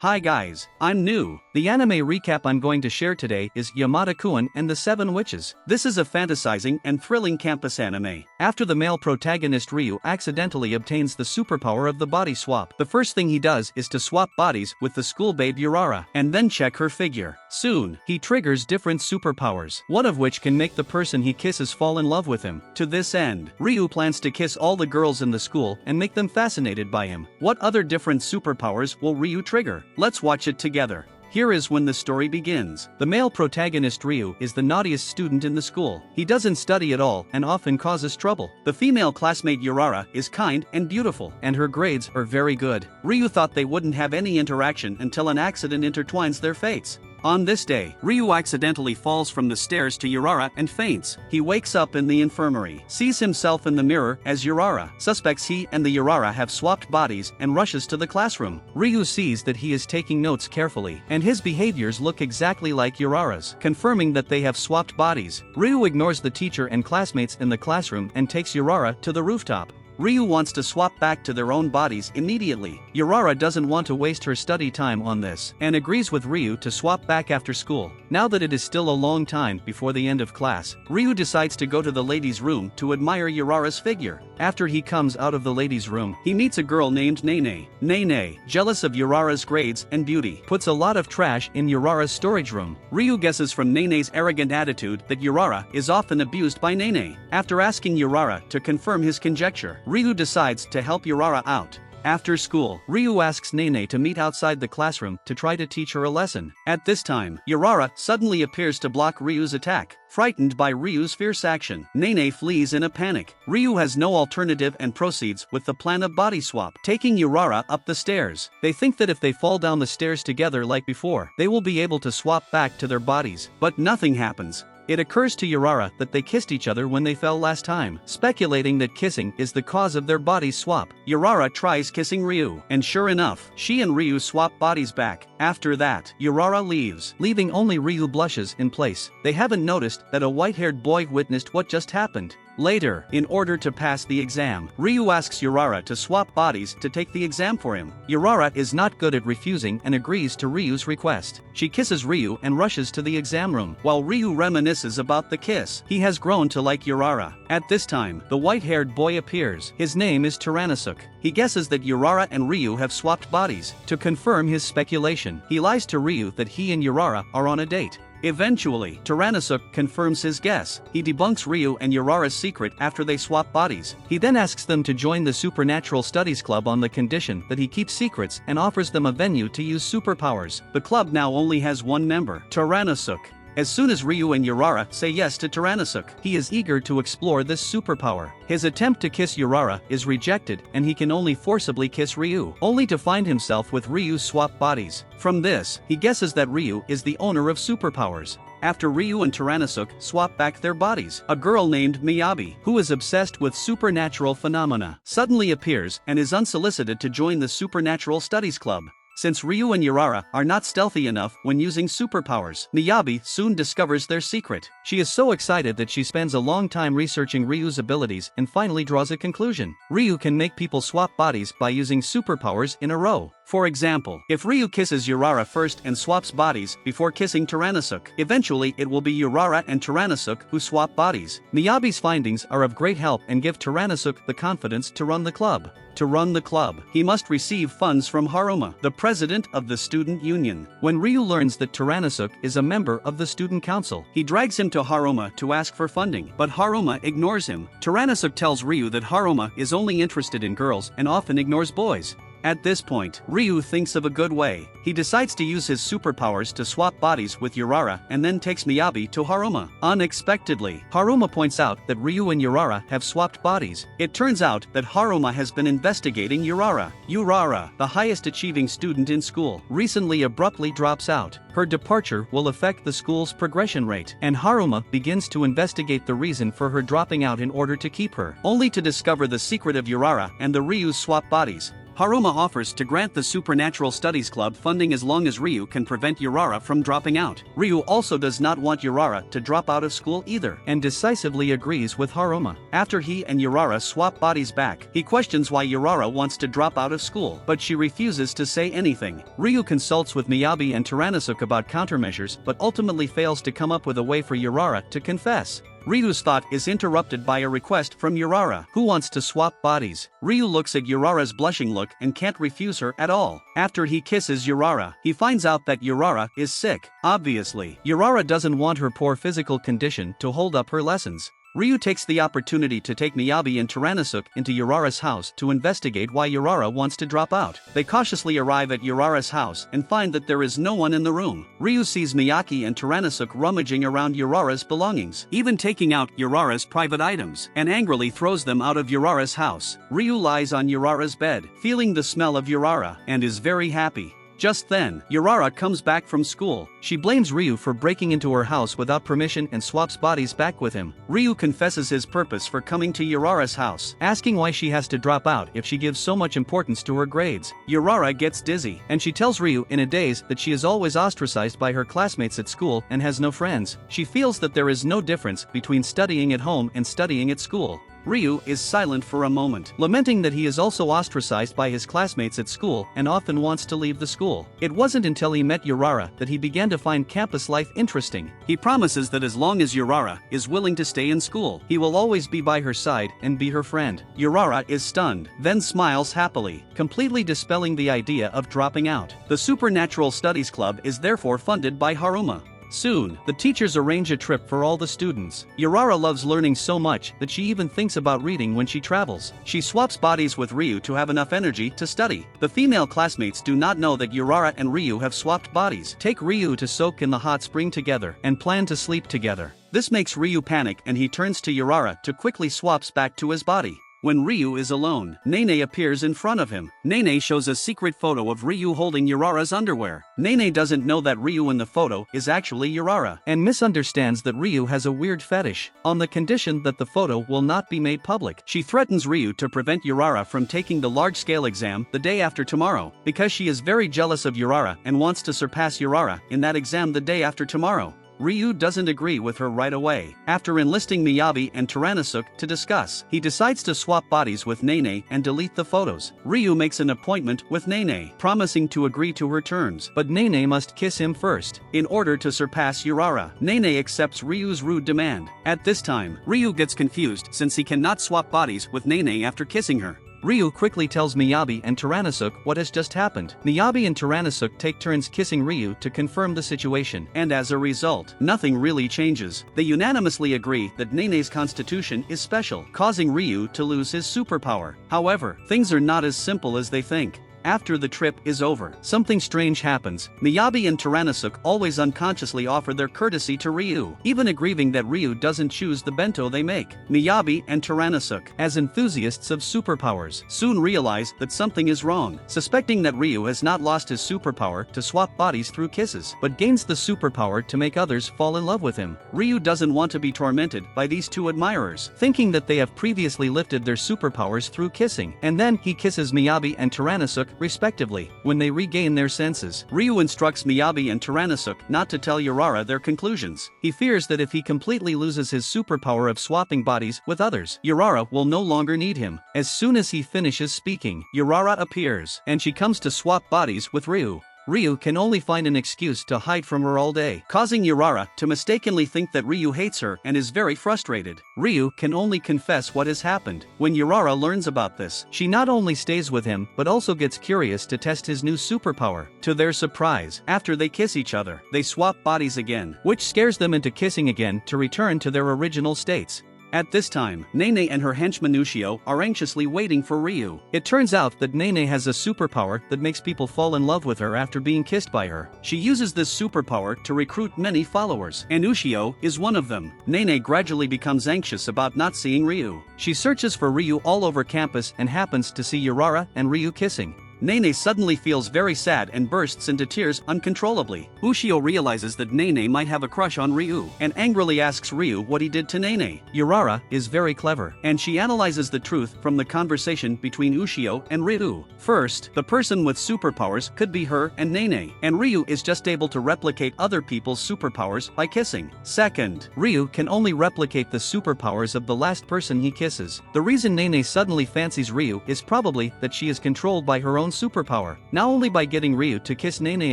Hi guys, I'm New. The anime recap I'm going to share today is Yamada-kun and the Seven Witches. This is a fantasizing and thrilling campus anime. After the male protagonist Ryu accidentally obtains the superpower of the body swap, the first thing he does is to swap bodies with the school babe Urara, and then check her figure. Soon, he triggers different superpowers, one of which can make the person he kisses fall in love with him. To this end, Ryu plans to kiss all the girls in the school and make them fascinated by him. What other different superpowers will Ryu trigger? Let's watch it together. Here is when the story begins. The male protagonist Ryu is the naughtiest student in the school. He doesn't study at all and often causes trouble. The female classmate Urara is kind and beautiful, and her grades are very good. Ryu thought they wouldn't have any interaction until an accident intertwines their fates. On this day, Ryu accidentally falls from the stairs to Urara and faints. He wakes up in the infirmary, sees himself in the mirror as Urara, suspects he and the Urara have swapped bodies, and rushes to the classroom. Ryu sees that he is taking notes carefully, and his behaviors look exactly like Urara's, confirming that they have swapped bodies. Ryu ignores the teacher and classmates in the classroom and takes Urara to the rooftop. Ryu wants to swap back to their own bodies immediately. Urara doesn't want to waste her study time on this, and agrees with Ryu to swap back after school. Now that it is still a long time before the end of class, Ryu decides to go to the ladies' room to admire Urara's figure. After he comes out of the ladies' room, he meets a girl named Nene. Nene, jealous of Urara's grades and beauty, puts a lot of trash in Urara's storage room. Ryu guesses from Nene's arrogant attitude that Urara is often abused by Nene. After asking Urara to confirm his conjecture, Ryu decides to help Urara out. After school, Ryu asks Nene to meet outside the classroom to try to teach her a lesson. At this time, Urara suddenly appears to block Ryu's attack. Frightened by Ryu's fierce action, Nene flees in a panic. Ryu has no alternative and proceeds with the plan of body swap, taking Urara up the stairs. They think that if they fall down the stairs together like before, they will be able to swap back to their bodies. But nothing happens. It occurs to Urara that they kissed each other when they fell last time, speculating that kissing is the cause of their bodies swap. Urara tries kissing Ryu, and sure enough, she and Ryu swap bodies back. After that, Urara leaves, leaving only Ryu blushes in place. They haven't noticed that a white-haired boy witnessed what just happened. Later, in order to pass the exam, Ryu asks Urara to swap bodies to take the exam for him. Urara is not good at refusing and agrees to Ryu's request. She kisses Ryu and rushes to the exam room, while Ryu reminisces about the kiss. He has grown to like Urara. At this time, the white-haired boy appears. His name is Tyrannosuke. He guesses that Urara and Ryu have swapped bodies. To confirm his speculation, he lies to Ryu that he and Urara are on a date. Eventually, Tyrannosuke confirms his guess. He debunks Ryu and Urara's secret after they swap bodies. He then asks them to join the Supernatural Studies Club on the condition that he keeps secrets and offers them a venue to use superpowers. The club now only has one member, Tyrannosuke. As soon as Ryu and Urara say yes to Tyrannosuke, he is eager to explore this superpower. His attempt to kiss Urara is rejected, and he can only forcibly kiss Ryu, only to find himself with Ryu's swap bodies. From this, he guesses that Ryu is the owner of superpowers. After Ryu and Tyrannosuke swap back their bodies, a girl named Miyabi, who is obsessed with supernatural phenomena, suddenly appears and is unsolicited to join the Supernatural Studies Club. Since Ryu and Urara are not stealthy enough when using superpowers, Miyabi soon discovers their secret. She is so excited that she spends a long time researching Ryu's abilities and finally draws a conclusion. Ryu can make people swap bodies by using superpowers in a row. For example, if Ryu kisses Urara first and swaps bodies before kissing Tyrannosuke, eventually it will be Urara and Tyrannosuke who swap bodies. Miyabi's findings are of great help and give Tyrannosuke the confidence to run the club. To run the club, he must receive funds from Haruma, the president of the student union. When Ryu learns that Tyrannosuke is a member of the student council, he drags him to Haruma to ask for funding, but Haruma ignores him. Tyrannosuke tells Ryu that Haruma is only interested in girls and often ignores boys. At this point, Ryu thinks of a good way. He decides to use his superpowers to swap bodies with Urara and then takes Miyabi to Haruma. Unexpectedly, Haruma points out that Ryu and Urara have swapped bodies. It turns out that Haruma has been investigating Urara. Urara, the highest achieving student in school, recently abruptly drops out. Her departure will affect the school's progression rate, and Haruma begins to investigate the reason for her dropping out in order to keep her, only to discover the secret of Urara and the Ryu's swap bodies. Haruma offers to grant the Supernatural Studies Club funding as long as Ryu can prevent Urara from dropping out. Ryu also does not want Urara to drop out of school either, and decisively agrees with Haruma. After he and Urara swap bodies back, he questions why Urara wants to drop out of school, but she refuses to say anything. Ryu consults with Miyabi and Tyrannosuke about countermeasures but ultimately fails to come up with a way for Urara to confess. Ryu's thought is interrupted by a request from Urara, who wants to swap bodies. Ryu looks at Urara's blushing look and can't refuse her at all. After he kisses Urara, he finds out that Urara is sick. Obviously, Urara doesn't want her poor physical condition to hold up her lessons. Ryu takes the opportunity to take Miyabi and Tyrannosuke into Urara's house to investigate why Urara wants to drop out. They cautiously arrive at Urara's house and find that there is no one in the room. Ryu sees Miyaki and Tyrannosuke rummaging around Urara's belongings, even taking out Urara's private items, and angrily throws them out of Urara's house. Ryu lies on Urara's bed, feeling the smell of Urara, and is very happy. Just then, Urara comes back from school. She blames Ryu for breaking into her house without permission and swaps bodies back with him. Ryu confesses his purpose for coming to Urara's house, asking why she has to drop out if she gives so much importance to her grades. Urara gets dizzy, and she tells Ryu in a daze that she is always ostracized by her classmates at school and has no friends. She feels that there is no difference between studying at home and studying at school. Ryu is silent for a moment, lamenting that he is also ostracized by his classmates at school and often wants to leave the school. It wasn't until he met Urara that he began to find campus life interesting. He promises that as long as Urara is willing to stay in school, he will always be by her side and be her friend. Urara is stunned, then smiles happily, completely dispelling the idea of dropping out. The Supernatural Studies Club is therefore funded by Haruma. Soon, the teachers arrange a trip for all the students. Urara loves learning so much that she even thinks about reading when she travels. She swaps bodies with Ryu to have enough energy to study. The female classmates do not know that Urara and Ryu have swapped bodies, take Ryu to soak in the hot spring together, and plan to sleep together. This makes Ryu panic and he turns to Urara to quickly swaps back to his body. When Ryu is alone, Nene appears in front of him. Nene shows a secret photo of Ryu holding Urara's underwear. Nene doesn't know that Ryu in the photo is actually Urara, and misunderstands that Ryu has a weird fetish, on the condition that the photo will not be made public. She threatens Ryu to prevent Urara from taking the large-scale exam the day after tomorrow, because she is very jealous of Urara and wants to surpass Urara in that exam the day after tomorrow. Ryu doesn't agree with her right away. After enlisting Miyabi and Tyrannosuke to discuss, he decides to swap bodies with Nene and delete the photos. Ryu makes an appointment with Nene, promising to agree to her terms, but Nene must kiss him first, in order to surpass Urara. Nene accepts Ryu's rude demand. At this time, Ryu gets confused since he cannot swap bodies with Nene after kissing her. Ryu quickly tells Miyabi and Tyrannosuke what has just happened. Miyabi and Tyrannosuke take turns kissing Ryu to confirm the situation, and as a result, nothing really changes. They unanimously agree that Nene's constitution is special, causing Ryu to lose his superpower. However, things are not as simple as they think. After the trip is over, something strange happens. Miyabi and Tyrannosuke always unconsciously offer their courtesy to Ryu, even aggrieving that Ryu doesn't choose the bento they make. Miyabi and Tyrannosuke, as enthusiasts of superpowers, soon realize that something is wrong, suspecting that Ryu has not lost his superpower to swap bodies through kisses, but gains the superpower to make others fall in love with him. Ryu doesn't want to be tormented by these two admirers, thinking that they have previously lifted their superpowers through kissing, and then he kisses Miyabi and Tyrannosuke respectively. When they regain their senses, Ryu instructs Miyabi and Tyrannosuke not to tell Urara their conclusions. He fears that if he completely loses his superpower of swapping bodies with others, Urara will no longer need him. As soon as he finishes speaking, Urara appears, and she comes to swap bodies with Ryu. Ryu can only find an excuse to hide from her all day, causing Urara to mistakenly think that Ryu hates her and is very frustrated. Ryu can only confess what has happened. When Urara learns about this, she not only stays with him but also gets curious to test his new superpower. To their surprise, after they kiss each other, they swap bodies again, which scares them into kissing again to return to their original states. At this time, Nene and her henchman Ushio are anxiously waiting for Ryu. It turns out that Nene has a superpower that makes people fall in love with her after being kissed by her. She uses this superpower to recruit many followers, and Ushio is one of them. Nene gradually becomes anxious about not seeing Ryu. She searches for Ryu all over campus and happens to see Urara and Ryu kissing. Nene suddenly feels very sad and bursts into tears uncontrollably. Ushio realizes that Nene might have a crush on Ryu and angrily asks Ryu what he did to Nene. Urara is very clever, and she analyzes the truth from the conversation between Ushio and Ryu. First, the person with superpowers could be her and Nene, and Ryu is just able to replicate other people's superpowers by kissing. Second, Ryu can only replicate the superpowers of the last person he kisses. The reason Nene suddenly fancies Ryu is probably that she is controlled by her own superpower. Now only by getting Ryu to kiss Nene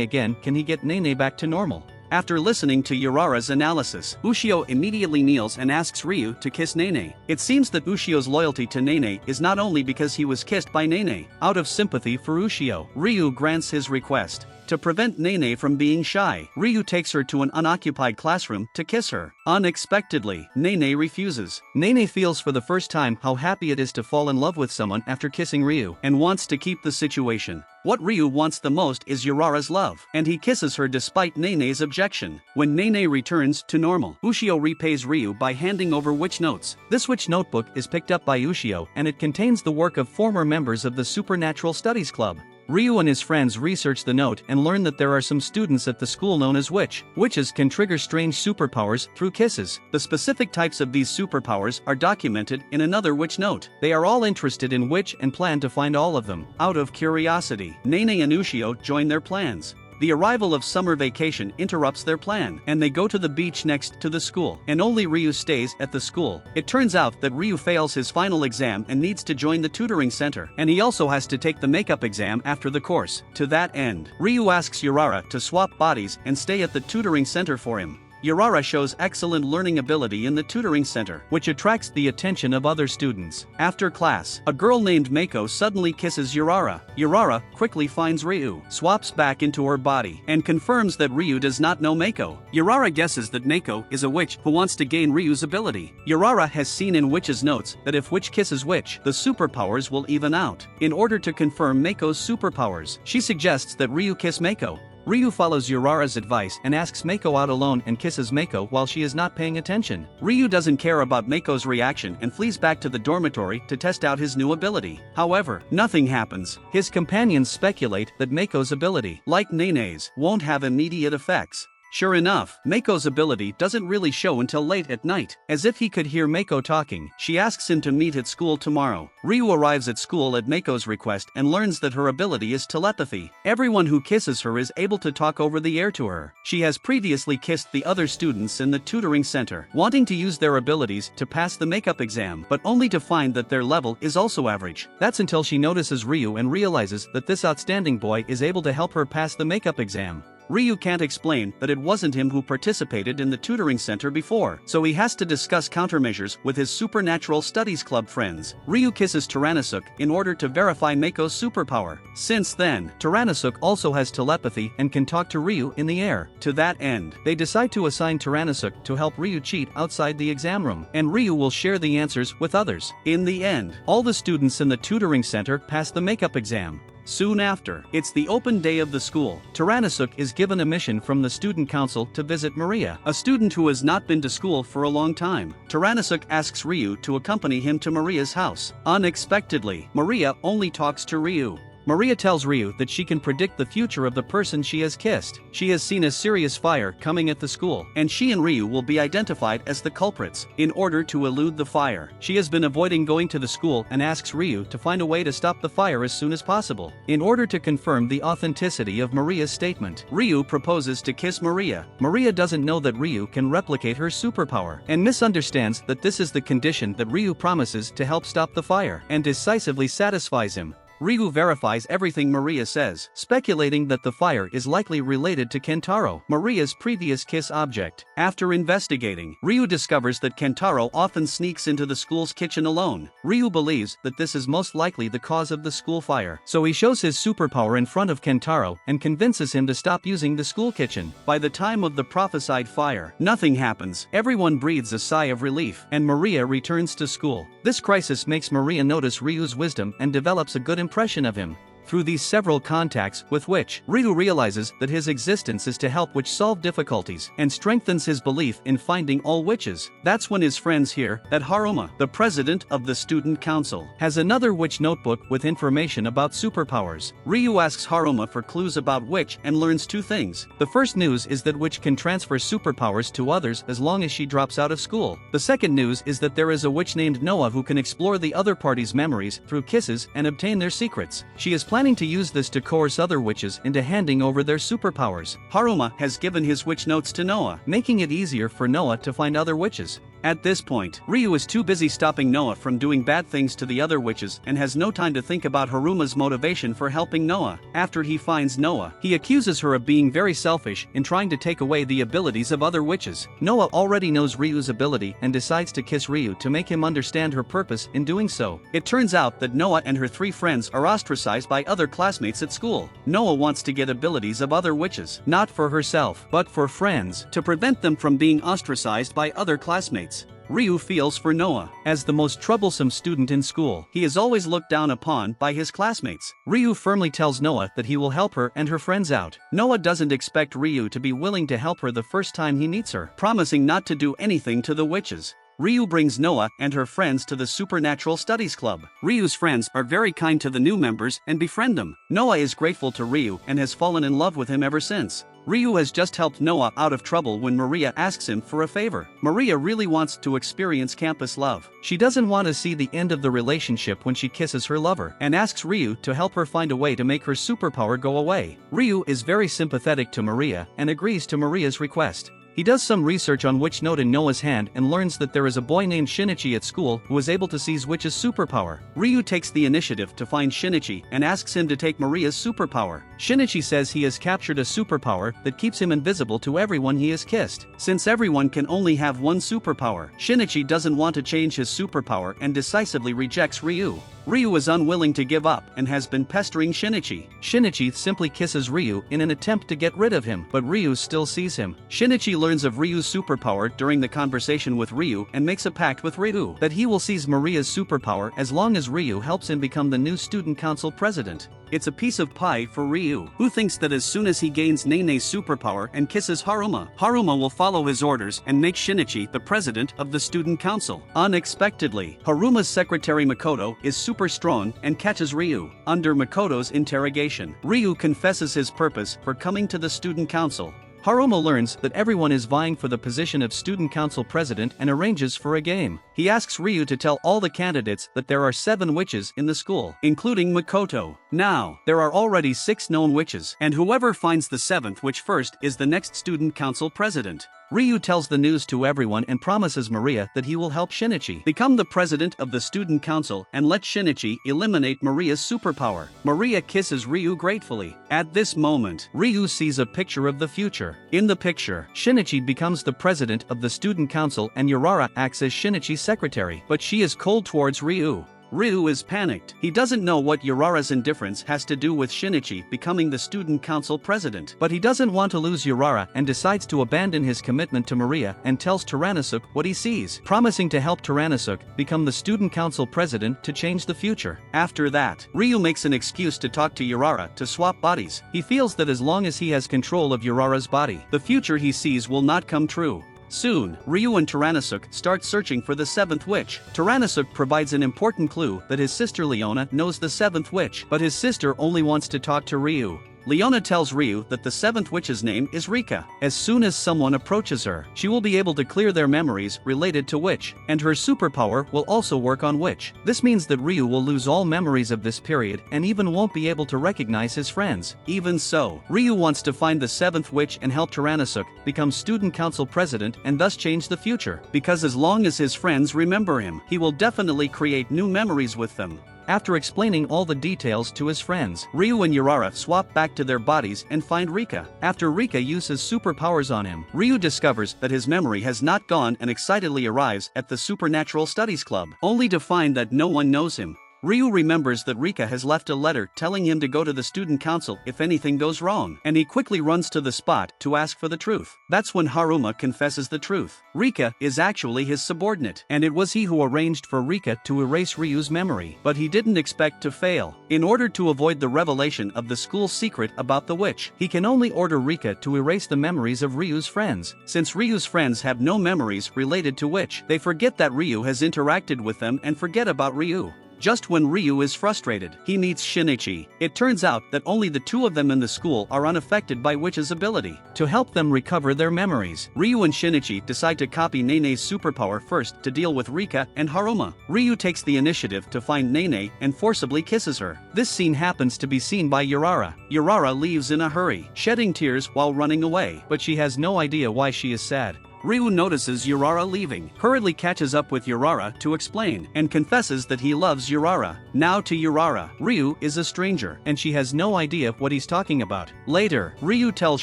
again can he get Nene back to normal. After listening to Urara's analysis, Ushio immediately kneels and asks Ryu to kiss Nene. It seems that Ushio's loyalty to Nene is not only because he was kissed by Nene. Out of sympathy for Ushio, Ryu grants his request. To prevent Nene from being shy, Ryu takes her to an unoccupied classroom to kiss her. Unexpectedly, Nene refuses. Nene feels for the first time how happy it is to fall in love with someone after kissing Ryu, and wants to keep the situation. What Ryu wants the most is Urara's love, and he kisses her despite Nene's objection. When Nene returns to normal, Ushio repays Ryu by handing over witch notes. This witch notebook is picked up by Ushio, and it contains the work of former members of the Supernatural Studies Club. Ryu and his friends research the note and learn that there are some students at the school known as Witch. Witches can trigger strange superpowers through kisses. The specific types of these superpowers are documented in another Witch note. They are all interested in Witch and plan to find all of them. Out of curiosity, Nene and Ushio join their plans. The arrival of summer vacation interrupts their plan, and they go to the beach next to the school, and only Ryu stays at the school. It turns out that Ryu fails his final exam and needs to join the tutoring center, and he also has to take the makeup exam after the course. To that end, Ryu asks Urara to swap bodies and stay at the tutoring center for him. Urara shows excellent learning ability in the tutoring center, which attracts the attention of other students. After class, a girl named Mako suddenly kisses Urara. Urara quickly finds Ryu, swaps back into her body, and confirms that Ryu does not know Mako. Urara guesses that Mako is a witch who wants to gain Ryu's ability. Urara has seen in Witch's notes that if Witch kisses Witch, the superpowers will even out. In order to confirm Mako's superpowers, she suggests that Ryu kiss Mako. Ryu follows Urara's advice and asks Mako out alone and kisses Mako while she is not paying attention. Ryu doesn't care about Mako's reaction and flees back to the dormitory to test out his new ability. However, nothing happens. His companions speculate that Mako's ability, like Nene's, won't have immediate effects. Sure enough, Mako's ability doesn't really show until late at night. As if he could hear Mako talking, she asks him to meet at school tomorrow. Ryu arrives at school at Mako's request and learns that her ability is telepathy. Everyone who kisses her is able to talk over the air to her. She has previously kissed the other students in the tutoring center, wanting to use their abilities to pass the makeup exam, but only to find that their level is also average. That's until she notices Ryu and realizes that this outstanding boy is able to help her pass the makeup exam. Ryu can't explain that it wasn't him who participated in the tutoring center before, so he has to discuss countermeasures with his Supernatural Studies Club friends. Ryu kisses Tyrannosuke in order to verify Mako's superpower. Since then, Tyrannosuke also has telepathy and can talk to Ryu in the air. To that end, they decide to assign Tyrannosuke to help Ryu cheat outside the exam room, and Ryu will share the answers with others. In the end, all the students in the tutoring center pass the makeup exam. Soon after, it's the open day of the school. Tyrannosuke is given a mission from the student council to visit Maria, a student who has not been to school for a long time. Tyrannosuke asks Ryu to accompany him to Maria's house. Unexpectedly, Maria only talks to Ryu. Maria tells Ryu that she can predict the future of the person she has kissed. She has seen a serious fire coming at the school, and she and Ryu will be identified as the culprits. In order to elude the fire, she has been avoiding going to the school and asks Ryu to find a way to stop the fire as soon as possible. In order to confirm the authenticity of Maria's statement, Ryu proposes to kiss Maria. Maria doesn't know that Ryu can replicate her superpower, and misunderstands that this is the condition that Ryu promises to help stop the fire, and decisively satisfies him. Ryu verifies everything Maria says, speculating that the fire is likely related to Kentaro, Maria's previous kiss object. After investigating, Ryu discovers that Kentaro often sneaks into the school's kitchen alone. Ryu believes that this is most likely the cause of the school fire, so he shows his superpower in front of Kentaro and convinces him to stop using the school kitchen. By the time of the prophesied fire, nothing happens. Everyone breathes a sigh of relief, and Maria returns to school. This crisis makes Maria notice Ryu's wisdom and develops a good impression of him. Through these several contacts with Witch, Ryu realizes that his existence is to help Witch solve difficulties and strengthens his belief in finding all witches. That's when his friends hear that Haruma, the president of the student council, has another witch notebook with information about superpowers. Ryu asks Haruma for clues about Witch and learns two things. The first news is that Witch can transfer superpowers to others as long as she drops out of school. The second news is that there is a witch named Noah who can explore the other party's memories through kisses and obtain their secrets. She is planning to use this to coerce other witches into handing over their superpowers. Haruma has given his witch notes to Noah, making it easier for Noah to find other witches. At this point, Ryu is too busy stopping Noah from doing bad things to the other witches and has no time to think about Haruma's motivation for helping Noah. After he finds Noah, he accuses her of being very selfish in trying to take away the abilities of other witches. Noah already knows Ryu's ability and decides to kiss Ryu to make him understand her purpose in doing so. It turns out that Noah and her three friends are ostracized by other classmates at school. Noah wants to get abilities of other witches, not for herself, but for friends, to prevent them from being ostracized by other classmates. Ryu feels for Noah. As the most troublesome student in school, he is always looked down upon by his classmates. Ryu firmly tells Noah that he will help her and her friends out. Noah doesn't expect Ryu to be willing to help her the first time he meets her, promising not to do anything to the witches. Ryu brings Noah and her friends to the Supernatural Studies Club. Ryu's friends are very kind to the new members and befriend them. Noah is grateful to Ryu and has fallen in love with him ever since. Ryu has just helped Noah out of trouble when Maria asks him for a favor. Maria really wants to experience campus love. She doesn't want to see the end of the relationship when she kisses her lover and asks Ryu to help her find a way to make her superpower go away. Ryu is very sympathetic to Maria and agrees to Maria's request. He does some research on Witch Note in Noah's hand and learns that there is a boy named Shinichi at school who is able to seize Witch's superpower. Ryu takes the initiative to find Shinichi and asks him to take Maria's superpower. Shinichi says he has captured a superpower that keeps him invisible to everyone he has kissed. Since everyone can only have one superpower, Shinichi doesn't want to change his superpower and decisively rejects Ryu. Ryu is unwilling to give up and has been pestering Shinichi. Shinichi simply kisses Ryu in an attempt to get rid of him, but Ryu still sees him. Shinichi learns of Ryu's superpower during the conversation with Ryu and makes a pact with Ryu that he will seize Maria's superpower as long as Ryu helps him become the new student council president. It's a piece of pie for Ryu, who thinks that as soon as he gains Nene's superpower and kisses Haruma, Haruma will follow his orders and make Shinichi the president of the student council. Unexpectedly, Haruma's secretary Makoto is super strong and catches Ryu. Under Makoto's interrogation, Ryu confesses his purpose for coming to the student council. Haruma learns that everyone is vying for the position of student council president and arranges for a game. He asks Ryu to tell all the candidates that there are 7 witches in the school, including Makoto. Now, there are already 6 known witches, and whoever finds the 7th witch first is the next student council president. Ryu tells the news to everyone and promises Maria that he will help Shinichi become the president of the student council and let Shinichi eliminate Maria's superpower. Maria kisses Ryu gratefully. At this moment, Ryu sees a picture of the future. In the picture, Shinichi becomes the president of the student council and Urara acts as Shinichi's secretary, but she is cold towards Ryu. Ryu is panicked. He doesn't know what Urara's indifference has to do with Shinichi becoming the student council president, but he doesn't want to lose Urara and decides to abandon his commitment to Maria and tells Tyrannosuke what he sees, promising to help Tyrannosuke become the student council president to change the future. After that, Ryu makes an excuse to talk to Urara to swap bodies. He feels that as long as he has control of Urara's body, the future he sees will not come true. Soon, Ryu and Tyrannosuke start searching for the 7th witch. Tyrannosuke provides an important clue that his sister Leona knows the 7th witch, but his sister only wants to talk to Ryu. Leona tells Ryu that the 7th witch's name is Rika. As soon as someone approaches her, she will be able to clear their memories related to Witch, and her superpower will also work on Witch. This means that Ryu will lose all memories of this period and even won't be able to recognize his friends. Even so, Ryu wants to find the 7th witch and help Tyrannosuke become student council president and thus change the future, because as long as his friends remember him, he will definitely create new memories with them. After explaining all the details to his friends, Ryu and Urara swap back to their bodies and find Rika. After Rika uses superpowers on him, Ryu discovers that his memory has not gone and excitedly arrives at the Supernatural Studies Club, only to find that no one knows him. Ryu remembers that Rika has left a letter telling him to go to the student council if anything goes wrong, and he quickly runs to the spot to ask for the truth. That's when Haruma confesses the truth. Rika is actually his subordinate, and it was he who arranged for Rika to erase Ryu's memory, but he didn't expect to fail. In order to avoid the revelation of the school's secret about the witch, he can only order Rika to erase the memories of Ryu's friends. Since Ryu's friends have no memories related to witch, they forget that Ryu has interacted with them and forget about Ryu. Just when Ryu is frustrated, he meets Shinichi. It turns out that only the two of them in the school are unaffected by Witch's ability. To help them recover their memories, Ryu and Shinichi decide to copy Nene's superpower first to deal with Rika and Haruma. Ryu takes the initiative to find Nene and forcibly kisses her. This scene happens to be seen by Urara. Urara leaves in a hurry, shedding tears while running away, but she has no idea why she is sad. Ryu notices Urara leaving, hurriedly catches up with Urara to explain, and confesses that he loves Urara. Now to Urara, Ryu is a stranger, and she has no idea what he's talking about. Later, Ryu tells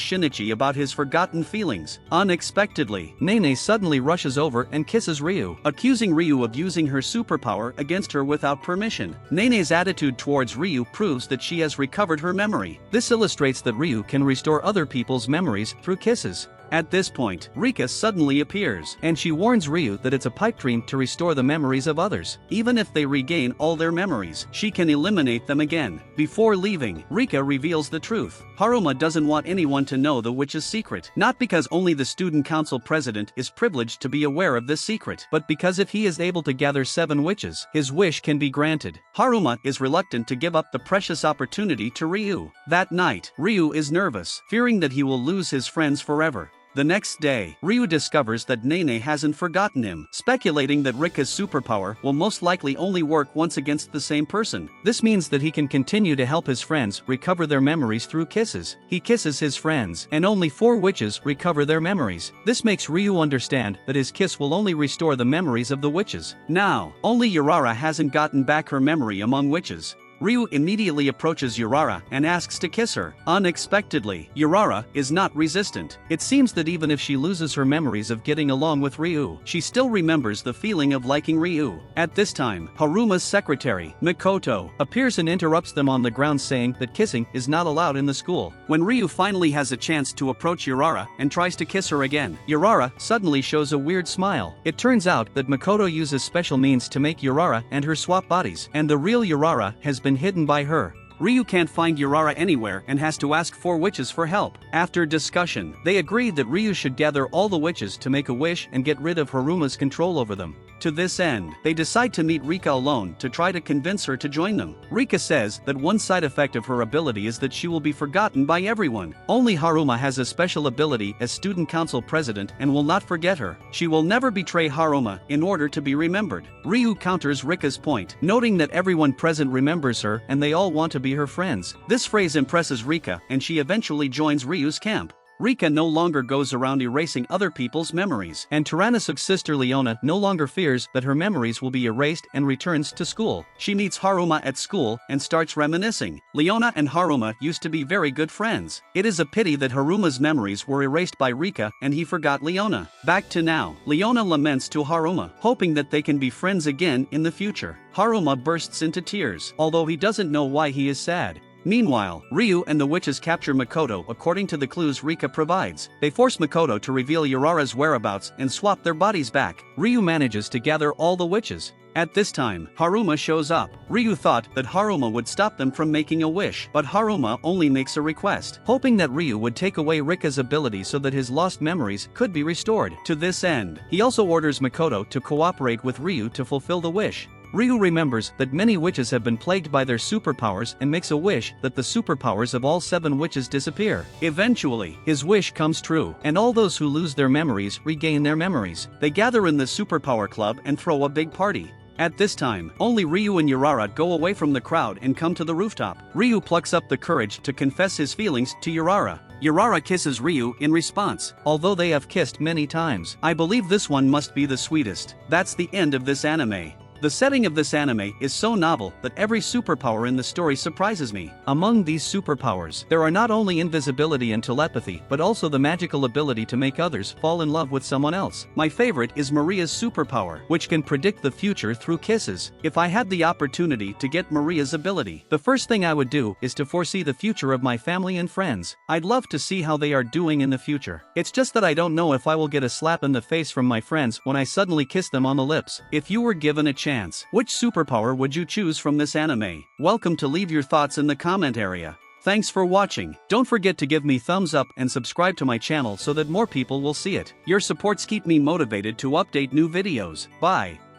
Shinichi about his forgotten feelings. Unexpectedly, Nene suddenly rushes over and kisses Ryu, accusing Ryu of using her superpower against her without permission. Nene's attitude towards Ryu proves that she has recovered her memory. This illustrates that Ryu can restore other people's memories through kisses. At this point, Rika suddenly appears, and she warns Ryu that it's a pipe dream to restore the memories of others. Even if they regain all their memories, she can eliminate them again. Before leaving, Rika reveals the truth. Haruma doesn't want anyone to know the witch's secret, not because only the student council president is privileged to be aware of this secret, but because if he is able to gather 7 witches, his wish can be granted. Haruma is reluctant to give up the precious opportunity to Ryu. That night, Ryu is nervous, fearing that he will lose his friends forever. The next day, Ryu discovers that Nene hasn't forgotten him, speculating that Rika's superpower will most likely only work once against the same person. This means that he can continue to help his friends recover their memories through kisses. He kisses his friends, and only 4 witches recover their memories. This makes Ryu understand that his kiss will only restore the memories of the witches. Now, only Urara hasn't gotten back her memory among witches. Ryu immediately approaches Urara and asks to kiss her. Unexpectedly, Urara is not resistant. It seems that even if she loses her memories of getting along with Ryu, she still remembers the feeling of liking Ryu. At this time, Haruma's secretary, Mikoto, appears and interrupts them on the ground, saying that kissing is not allowed in the school. When Ryu finally has a chance to approach Urara and tries to kiss her again, Urara suddenly shows a weird smile. It turns out that Mikoto uses special means to make Urara and her swap bodies, and the real Urara has been hidden by her. Ryu can't find Urara anywhere and has to ask 4 witches for help. After discussion, they agree that Ryu should gather all the witches to make a wish and get rid of Haruma's control over them. To this end, they decide to meet Rika alone to try to convince her to join them. Rika says that one side effect of her ability is that she will be forgotten by everyone. Only Haruma has a special ability as student council president and will not forget her. She will never betray Haruma in order to be remembered. Ryu counters Rika's point, noting that everyone present remembers her and they all want to be her friends. This phrase impresses Rika, and she eventually joins Ryu's camp. Rika no longer goes around erasing other people's memories, and Tyrannosaur's sister Leona no longer fears that her memories will be erased and returns to school. She meets Haruma at school and starts reminiscing. Leona and Haruma used to be very good friends. It is a pity that Haruma's memories were erased by Rika and he forgot Leona. Back to now, Leona laments to Haruma, hoping that they can be friends again in the future. Haruma bursts into tears, although he doesn't know why he is sad. Meanwhile, Ryu and the witches capture Mikoto according to the clues Rika provides. They force Mikoto to reveal Urara's whereabouts and swap their bodies back. Ryu manages to gather all the witches. At this time, Haruma shows up. Ryu thought that Haruma would stop them from making a wish, but Haruma only makes a request, hoping that Ryu would take away Rika's ability so that his lost memories could be restored. To this end, he also orders Mikoto to cooperate with Ryu to fulfill the wish. Ryu remembers that many witches have been plagued by their superpowers and makes a wish that the superpowers of all 7 witches disappear. Eventually, his wish comes true, and all those who lose their memories regain their memories. They gather in the Superpower Club and throw a big party. At this time, only Ryu and Urara go away from the crowd and come to the rooftop. Ryu plucks up the courage to confess his feelings to Urara. Urara kisses Ryu in response, although they have kissed many times. I believe this one must be the sweetest. That's the end of this anime. The setting of this anime is so novel that every superpower in the story surprises me. Among these superpowers, there are not only invisibility and telepathy, but also the magical ability to make others fall in love with someone else. My favorite is Maria's superpower, which can predict the future through kisses. If I had the opportunity to get Maria's ability, the first thing I would do is to foresee the future of my family and friends. I'd love to see how they are doing in the future. It's just that I don't know if I will get a slap in the face from my friends when I suddenly kiss them on the lips. If you were given a chance, which superpower would you choose from this anime? Welcome to leave your thoughts in the comment area. Thanks for watching. Don't forget to give me thumbs up and subscribe to my channel so that more people will see it. Your supports keep me motivated to update new videos. Bye.